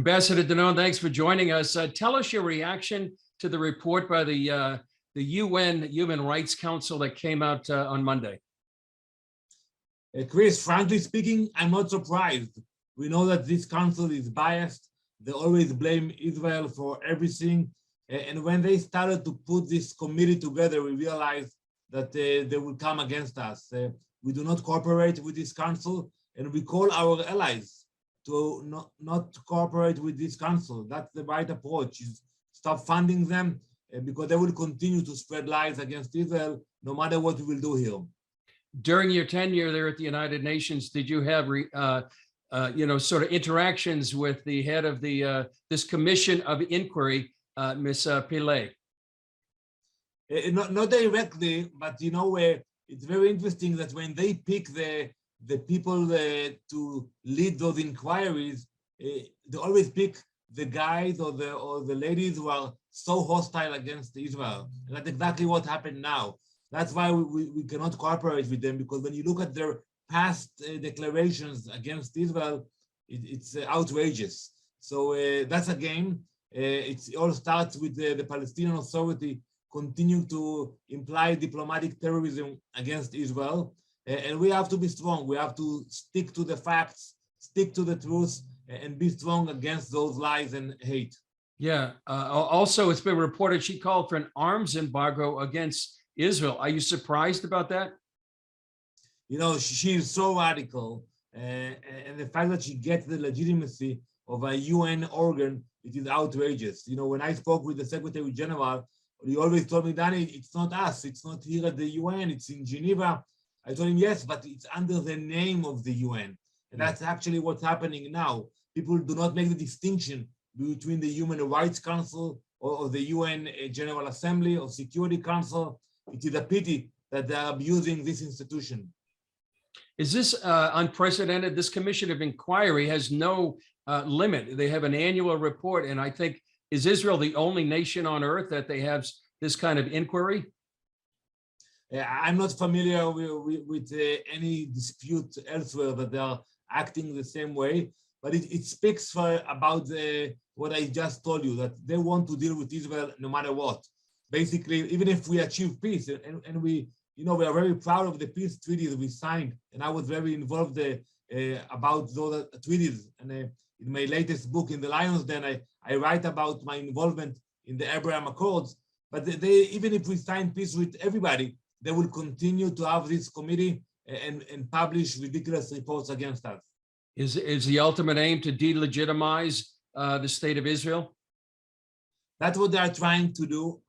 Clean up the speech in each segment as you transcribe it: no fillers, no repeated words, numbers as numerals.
Ambassador Danon, thanks for joining us. Tell us your reaction to the report by the UN Human Rights Council that came out on Monday. Chris, frankly speaking, I'm not surprised. We know that this council is biased. They always blame Israel for everything. And when they started to put this committee together, we realized that they will come against us. We do not cooperate with this council, and we call our allies to not cooperate with this council. That's the right approach, is stop funding them, because they will continue to spread lies against Israel, no matter what we will do here. During your tenure there at the United Nations, did you have sort of interactions with the head of the this commission of inquiry, Ms. Pillay? Not directly, but it's very interesting that when they pick the people to lead those inquiries, they always pick the guys or the ladies who are so hostile against Israel. And that's exactly what happened now. That's why we cannot cooperate with them, because when you look at their past declarations against Israel, it's outrageous. So that's a game. It all starts with the Palestinian Authority continuing to imply diplomatic terrorism against Israel. And we have to be strong. We have to stick to the facts, stick to the truth, and be strong against those lies and hate. Yeah. Also, it's been reported she called for an arms embargo against Israel. Are you surprised about that? She is so radical, and the fact that she gets the legitimacy of a UN organ, it is outrageous. When I spoke with the Secretary General, he always told me, Danny, it's not us, it's not here at the UN, it's in Geneva. I told him, yes, but it's under the name of the UN. And that's actually what's happening now. People do not make the distinction between the Human Rights Council or the UN General Assembly or Security Council. It is a pity that they are abusing this institution. Is this unprecedented? This commission of inquiry has no limit. They have an annual report, and I think, is Israel the only nation on earth that they have this kind of inquiry? I'm not familiar with any dispute elsewhere that they are acting the same way, but it speaks about what I just told you, that they want to deal with Israel no matter what. Basically, even if we achieve peace, and we are very proud of the peace treaties we signed, and I was very involved about those treaties. And in my latest book, In the Lion's Den, I write about my involvement in the Abraham Accords. But even if we sign peace with everybody, they will continue to have this committee and publish ridiculous reports against us. Is the ultimate aim to delegitimize the state of Israel? That's what they are trying to do,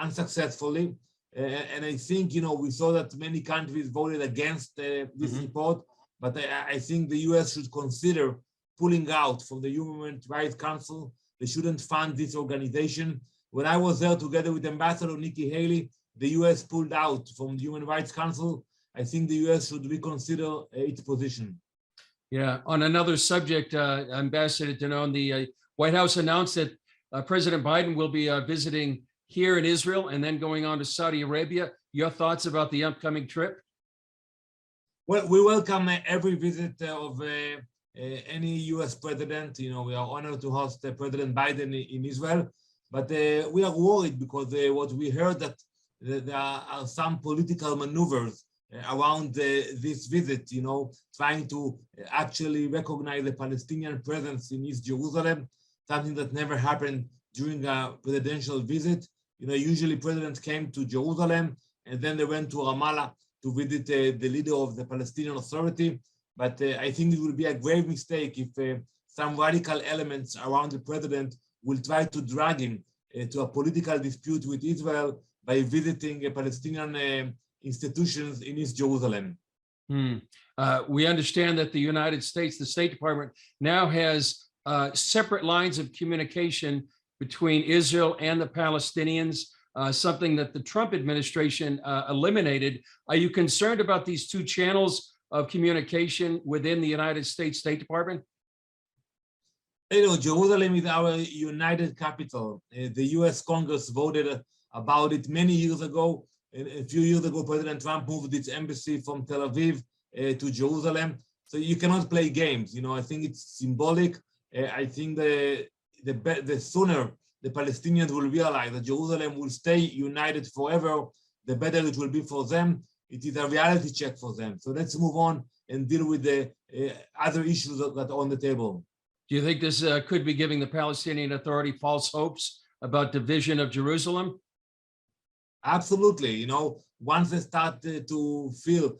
unsuccessfully. And I think, we saw that many countries voted against this report, but I think the US should consider pulling out from the Human Rights Council. They shouldn't fund this organization. When I was there together with Ambassador Nikki Haley, the US pulled out from the Human Rights Council. I think the US should reconsider its position. Yeah. On another subject, Ambassador Danon, the White House announced that President Biden will be visiting here in Israel and then going on to Saudi Arabia. Your thoughts about the upcoming trip? Well, we welcome every visit of any US president. We are honored to host President Biden in Israel, but we are worried because what we heard that there are some political maneuvers around this visit, trying to actually recognize the Palestinian presence in East Jerusalem, something that never happened during a presidential visit. Usually presidents came to Jerusalem and then they went to Ramallah to visit the leader of the Palestinian Authority. But I think it will be a grave mistake if some radical elements around the president will try to drag him to a political dispute with Israel by visiting Palestinian institutions in East Jerusalem. We understand that the United States, the State Department, now has separate lines of communication between Israel and the Palestinians, something that the Trump administration eliminated. Are you concerned about these two channels of communication within the United States State Department? Jerusalem is our united capital. The US Congress voted about it many years ago. A few years ago, President Trump moved its embassy from Tel Aviv to Jerusalem. So you cannot play games. I think it's symbolic. I think the sooner the Palestinians will realize that Jerusalem will stay united forever, the better it will be for them. It is a reality check for them. So let's move on and deal with the other issues that are on the table. Do you think this could be giving the Palestinian Authority false hopes about division of Jerusalem? Absolutely. You know, once they start to feel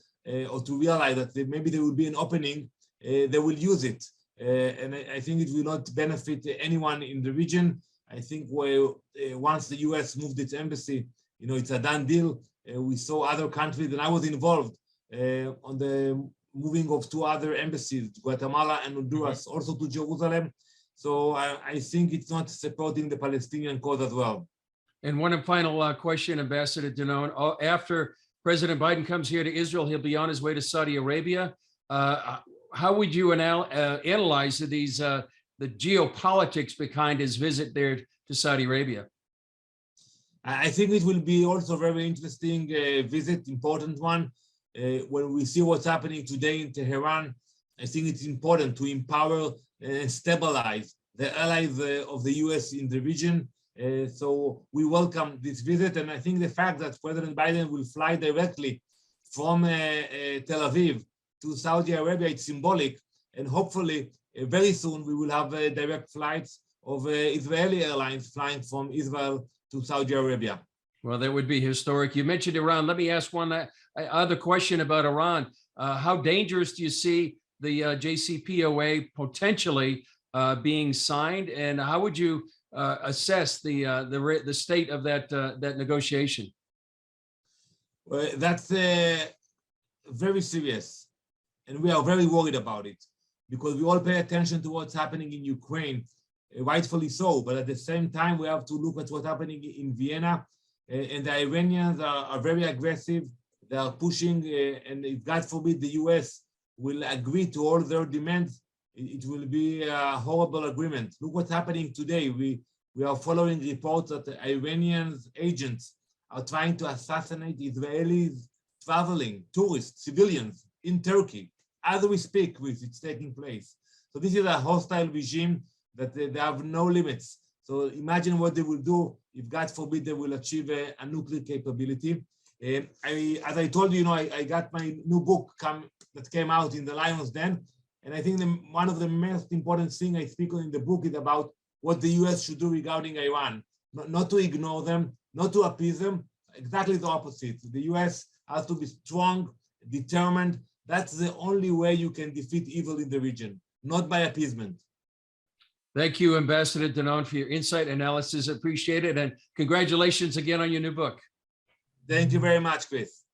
or to realize that maybe there will be an opening, they will use it. And I think it will not benefit anyone in the region. I think once the US moved its embassy, you know, it's a done deal. We saw other countries, and I was involved on the moving of 2 other embassies, Guatemala and Honduras, also to Jerusalem. So I think it's not supporting the Palestinian cause as well. And one final question, Ambassador Danon. After President Biden comes here to Israel, he'll be on his way to Saudi Arabia. How would you analyze these the geopolitics behind his visit there to Saudi Arabia? I think it will be also a very interesting visit, important one. When we see what's happening today in Tehran, I think it's important to empower and stabilize the allies of the US in the region. So we welcome this visit, and I think the fact that President Biden will fly directly from Tel Aviv to Saudi Arabia, it's symbolic, and hopefully very soon we will have direct flights of Israeli airlines flying from Israel to Saudi Arabia. Well, that would be historic. You mentioned Iran. Let me ask one other question about Iran. How dangerous do you see the JCPOA potentially being signed, and how would you assess the state of that negotiation? Well, that's very serious, and we are very worried about it because we all pay attention to what's happening in Ukraine, rightfully so. But at the same time, we have to look at what's happening in Vienna, and the Iranians are very aggressive. They are pushing, and if God forbid the US will agree to all their demands, it will be a horrible agreement. Look what's happening today. We are following reports that the Iranian agents are trying to assassinate Israelis traveling, tourists, civilians in Turkey. As we speak, it's taking place. So this is a hostile regime that they have no limits. So imagine what they will do if, God forbid, they will achieve a nuclear capability. As I told you, I got my new book that came out in the Lion's Den. And I think one of the most important things I speak on in the book is about what the US should do regarding Iran. Not to ignore them, not to appease them, exactly the opposite. The US has to be strong, determined. That's the only way you can defeat evil in the region, not by appeasement. Thank you, Ambassador Danon, for your insight analysis. Appreciate it. And congratulations again on your new book. Thank you very much, Chris.